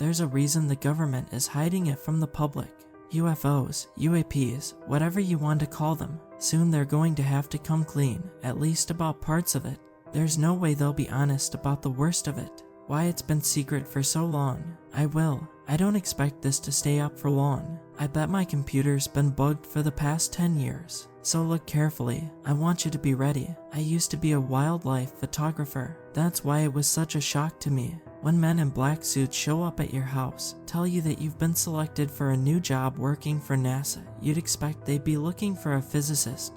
There's a reason the government is hiding it from the public. UFOs, UAPs, whatever you want to call them, soon they're going to have to come clean, at least about parts of it. There's no way they'll be honest about the worst of it. Why it's been secret for so long. I don't expect this to stay up for long. I bet my computer's been bugged for the past 10 years. So look carefully. I want you to be ready. I used to be a wildlife photographer. That's why it was such a shock to me when men in black suits show up at your house, tell you that you've been selected for a new job working for NASA. You'd expect they'd be looking for a physicist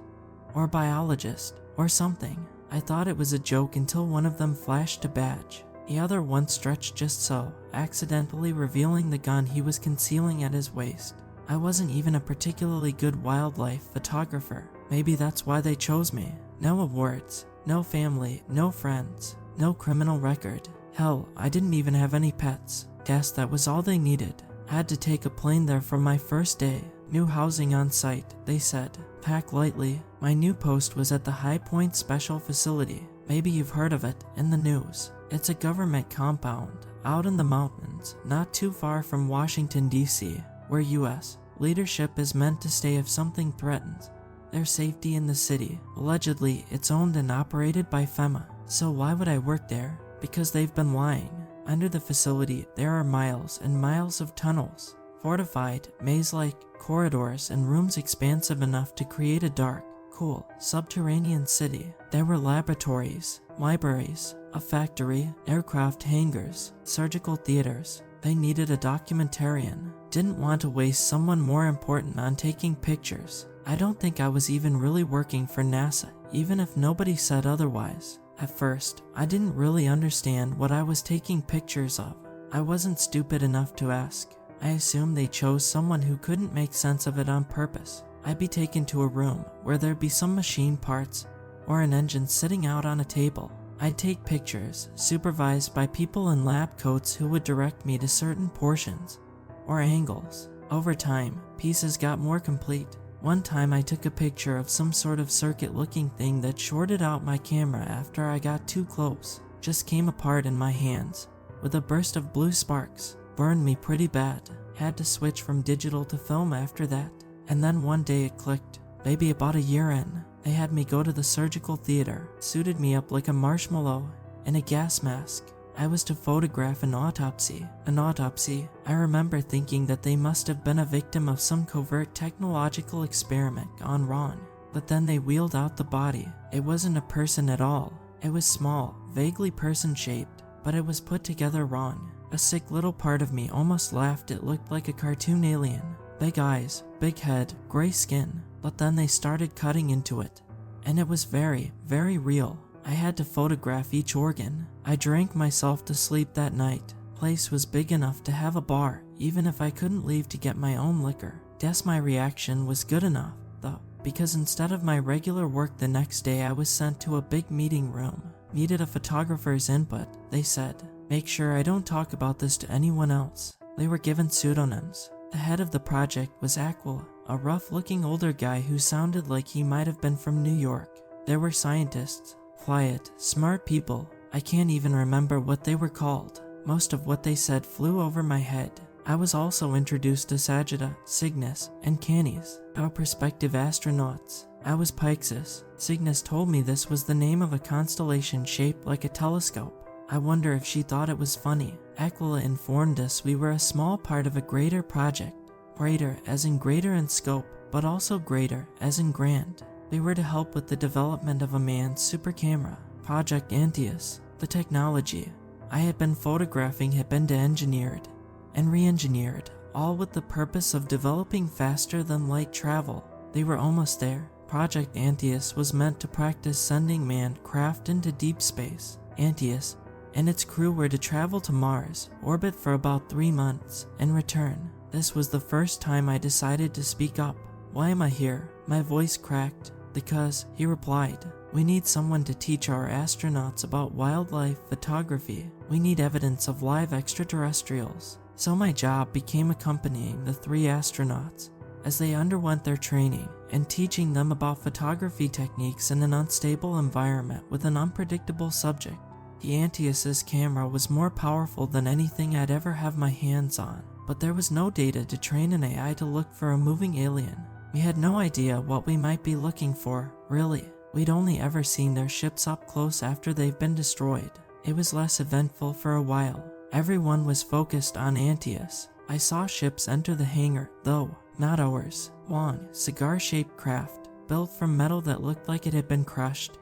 or biologist or something. I thought it was a joke until one of them flashed a badge. The other one stretched just so, accidentally revealing the gun he was concealing at his waist. I wasn't even a particularly good wildlife photographer. Maybe that's why they chose me. No awards, no family, no friends, no criminal record. Hell, I didn't even have any pets. Guess that was all they needed. Had to take a plane there for my first day. New housing on site, they said. Pack lightly. My new post was at the High Point Special Facility. Maybe you've heard of it, in the news. It's a government compound, out in the mountains, not too far from Washington, D.C., where U.S. leadership is meant to stay if something threatens their safety in the city. Allegedly, it's owned and operated by FEMA. So why would I work there? Because they've been lying. Under the facility, there are miles and miles of tunnels, fortified, maze-like corridors and rooms expansive enough to create a dark, cool, subterranean city. There were laboratories, libraries, a factory, aircraft hangars, surgical theaters. They needed a documentarian. Didn't want to waste someone more important on taking pictures. I don't think I was even really working for NASA, even if nobody said otherwise. At first, I didn't really understand what I was taking pictures of. I wasn't stupid enough to ask. I assumed they chose someone who couldn't make sense of it on purpose. I'd be taken to a room where there'd be some machine parts or an engine sitting out on a table. I'd take pictures, supervised by people in lab coats who would direct me to certain portions or angles. Over time, pieces got more complete. One time I took a picture of some sort of circuit-looking thing that shorted out my camera after I got too close. Just came apart in my hands, with a burst of blue sparks. Burned me pretty bad. Had to switch from digital to film after that. And then one day it clicked. Maybe about a year in, they had me go to the surgical theater, suited me up like a marshmallow in a gas mask. I was to photograph an autopsy. I remember thinking that they must have been a victim of some covert technological experiment gone wrong. But then they wheeled out the body. It wasn't a person at all. It was small, vaguely person-shaped, but it was put together wrong. A sick little part of me almost laughed. It looked like a cartoon alien. Big eyes, big head, gray skin. But then they started cutting into it. And it was very, very real. I had to photograph each organ. I drank myself to sleep that night. Place was big enough to have a bar, even if I couldn't leave to get my own liquor. Guess my reaction was good enough, though, because instead of my regular work the next day, I was sent to a big meeting room. Needed a photographer's input, they said. Make sure I don't talk about this to anyone else. They were given pseudonyms. The head of the project was Aquila, a rough-looking older guy who sounded like he might have been from New York. There were scientists, quiet, smart people. I can't even remember what they were called. Most of what they said flew over my head. I was also introduced to Sagitta, Cygnus, and Canis, our prospective astronauts. I was Pyxis. Cygnus told me this was the name of a constellation shaped like a telescope. I wonder if she thought it was funny. Aquila informed us we were a small part of a greater project. Greater as in greater in scope, but also greater as in grand. They were to help with the development of a manned super camera, Project Antias. The technology I had been photographing had been engineered and re-engineered, all with the purpose of developing faster than light travel. They were almost there. Project Antias was meant to practice sending manned craft into deep space. Antias and its crew were to travel to Mars, orbit for about 3 months, and return. This was the first time I decided to speak up. Why am I here? My voice cracked. Because, he replied, we need someone to teach our astronauts about wildlife photography. We need evidence of live extraterrestrials. So my job became accompanying the 3 astronauts as they underwent their training and teaching them about photography techniques in an unstable environment with an unpredictable subject. The Antias' camera was more powerful than anything I'd ever have my hands on, but there was no data to train an AI to look for a moving alien. We had no idea what we might be looking for, really. We'd only ever seen their ships up close after they've been destroyed. It was less eventful for a while. Everyone was focused on Antias. I saw ships enter the hangar, though not ours. Long, cigar-shaped craft, built from metal that looked like it had been crushed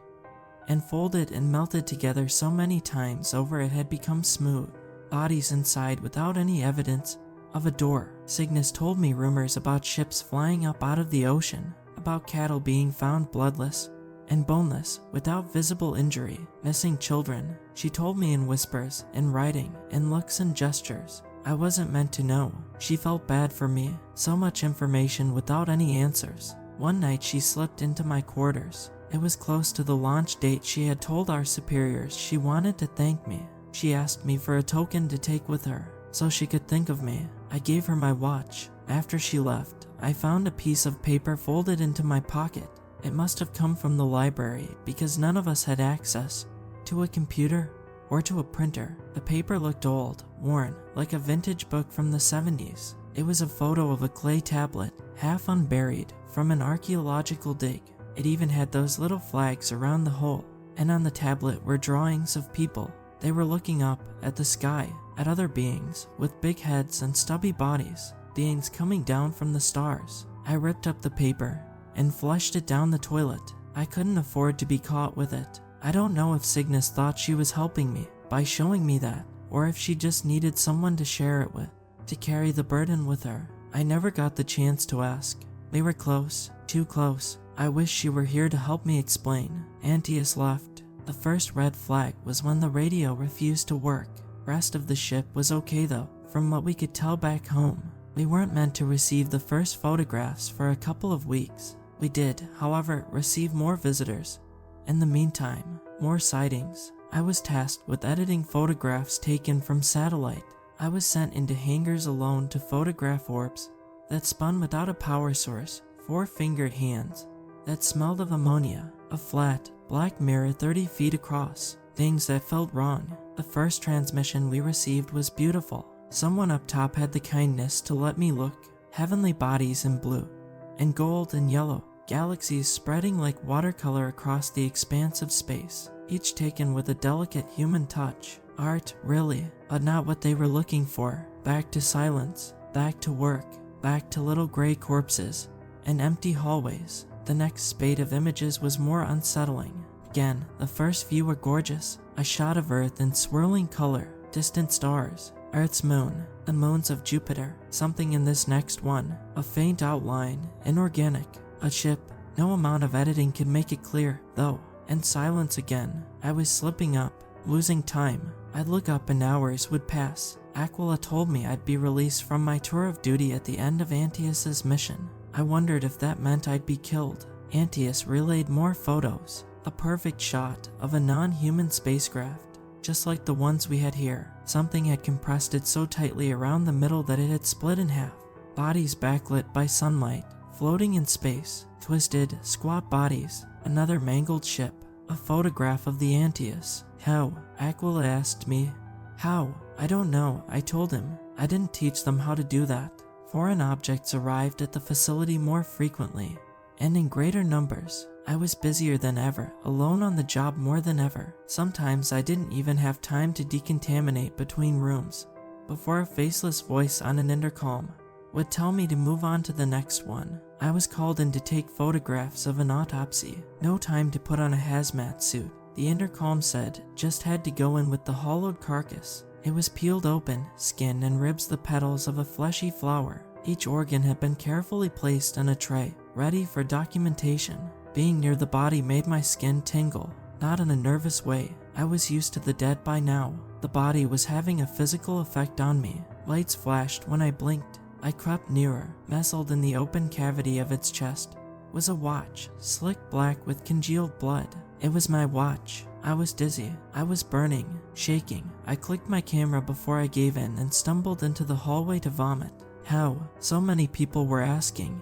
and folded and melted together so many times over it had become smooth. Bodies inside without any evidence of a door. Cygnus told me rumors about ships flying up out of the ocean, about cattle being found bloodless and boneless, without visible injury, missing children. She told me in whispers, in writing, in looks and gestures. I wasn't meant to know. She felt bad for me. So much information without any answers. One night she slipped into my quarters. It was close to the launch date. She had told our superiors she wanted to thank me. She asked me for a token to take with her, so she could think of me. I gave her my watch. After she left, I found a piece of paper folded into my pocket. It must have come from the library because none of us had access to a computer or to a printer. The paper looked old, worn, like a vintage book from the 70s. It was a photo of a clay tablet, half unburied, from an archaeological dig. It even had those little flags around the hole, and on the tablet were drawings of people. They were looking up at the sky, at other beings with big heads and stubby bodies, beings coming down from the stars. I ripped up the paper and flushed it down the toilet. I couldn't afford to be caught with it. I don't know if Cygnus thought she was helping me by showing me that, or if she just needed someone to share it with, to carry the burden with her. I never got the chance to ask. We were close, too close. I wish she were here to help me explain. Antias left. The first red flag was when the radio refused to work. Rest of the ship was okay though, from what we could tell back home. We weren't meant to receive the first photographs for a couple of weeks. We did, however, receive more visitors. In the meantime, more sightings. I was tasked with editing photographs taken from satellite. I was sent into hangars alone to photograph orbs that spun without a power source, 4-fingered hands that smelled of ammonia, a flat, black mirror 30 feet across, things that felt wrong. The first transmission we received was beautiful. Someone up top had the kindness to let me look. Heavenly bodies in blue and gold and yellow, galaxies spreading like watercolor across the expanse of space, each taken with a delicate human touch. Art, really, but not what they were looking for. Back to silence, back to work, back to little gray corpses and empty hallways. The next spate of images was more unsettling. Again, the first few were gorgeous. A shot of Earth in swirling color, distant stars, Earth's moon, the moons of Jupiter. Something in this next one, a faint outline, inorganic, a ship. No amount of editing could make it clear, though. And silence again. I was slipping up, losing time. I'd look up and hours would pass. Aquila told me I'd be released from my tour of duty at the end of Antias' mission. I wondered if that meant I'd be killed. Antias relayed more photos. A perfect shot of a non-human spacecraft, just like the ones we had here. Something had compressed it so tightly around the middle that it had split in half. Bodies backlit by sunlight, floating in space. Twisted, squat bodies. Another mangled ship. A photograph of the Antias. How? Aquila asked me. How? I don't know, I told him. I didn't teach them how to do that. Foreign objects arrived at the facility more frequently, and in greater numbers. I was busier than ever, alone on the job more than ever. Sometimes I didn't even have time to decontaminate between rooms before a faceless voice on an intercom would tell me to move on to the next one. I was called in to take photographs of an autopsy. No time to put on a hazmat suit. The intercom said just had to go in with the hollowed carcass. It was peeled open, skin and ribs the petals of a fleshy flower. Each organ had been carefully placed on a tray, ready for documentation. Being near the body made my skin tingle, not in a nervous way. I was used to the dead by now. The body was having a physical effect on me. Lights flashed when I blinked. I crept nearer. Nestled in the open cavity of its chest was a watch, slick black with congealed blood. It was my watch. I was dizzy. I was burning, shaking. I clicked my camera before I gave in and stumbled into the hallway to vomit. How? So many people were asking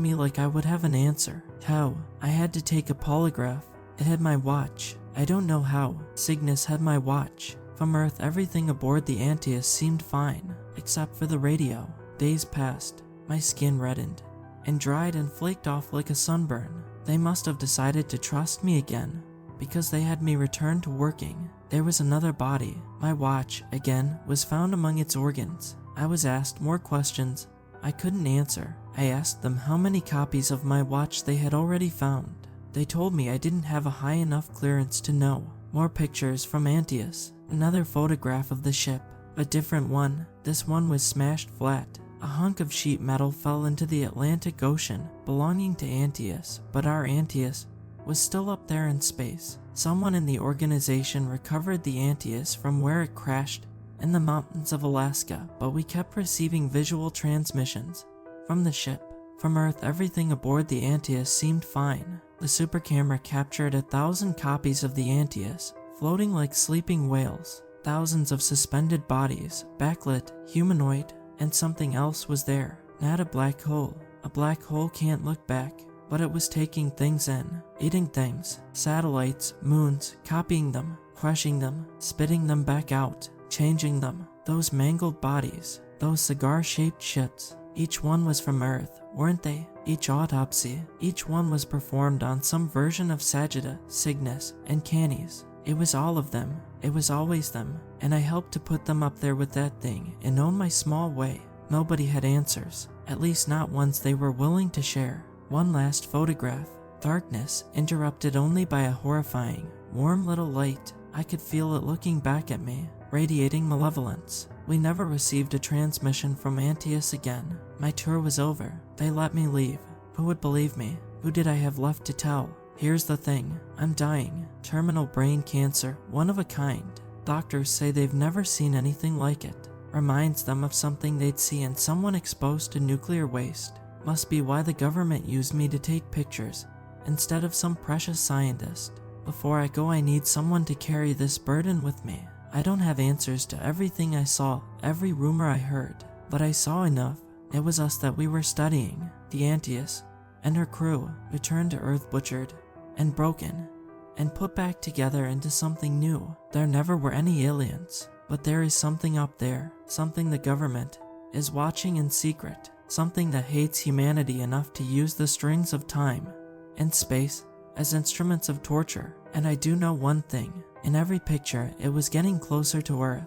me like I would have an answer. How? I had to take a polygraph. It had my watch. I don't know how. Cygnus had my watch. From Earth, everything aboard the Antias seemed fine, except for the radio. Days passed. My skin reddened and dried and flaked off like a sunburn. They must have decided to trust me again, because they had me return to working. There was another body. My watch, again, was found among its organs. I was asked more questions I couldn't answer. I asked them how many copies of my watch they had already found. They told me I didn't have a high enough clearance to know. More pictures from Antias. Another photograph of the ship. A different one. This one was smashed flat. A hunk of sheet metal fell into the Atlantic Ocean, belonging to Antias, but our Antias was still up there in space. Someone in the organization recovered the Antias from where it crashed in the mountains of Alaska, but we kept receiving visual transmissions from the ship. From Earth, everything aboard the Antias seemed fine. The super camera captured 1,000 copies of the Antias, floating like sleeping whales. Thousands of suspended bodies, backlit, humanoid, and something else was there. Not a black hole. A black hole can't look back, but it was taking things in, eating things, satellites, moons, copying them, crushing them, spitting them back out, changing them. Those mangled bodies, those cigar-shaped ships, each one was from Earth, weren't they? Each autopsy, each one was performed on some version of Sagitta, Cygnus, and Canis. It was all of them. It was always them, and I helped to put them up there with that thing in my small way. Nobody had answers, at least not ones they were willing to share. One last photograph. Darkness, interrupted only by a horrifying, warm little light. I could feel it looking back at me, radiating malevolence. We never received a transmission from Antias again. My tour was over. They let me leave. Who would believe me? Who did I have left to tell? Here's the thing. I'm dying. Terminal brain cancer, one of a kind. Doctors say they've never seen anything like it. Reminds them of something they'd see in someone exposed to nuclear waste. Must be why the government used me to take pictures instead of some precious scientist. Before I go, I need someone to carry this burden with me. I don't have answers to everything I saw, every rumor I heard, but I saw enough. It was us that we were studying, the Antias and her crew, returned to Earth butchered and broken and put back together into something new. There never were any aliens, but there is something up there, something the government is watching in secret, something that hates humanity enough to use the strings of time and space as instruments of torture. And I do know one thing. In every picture, it was getting closer to Earth.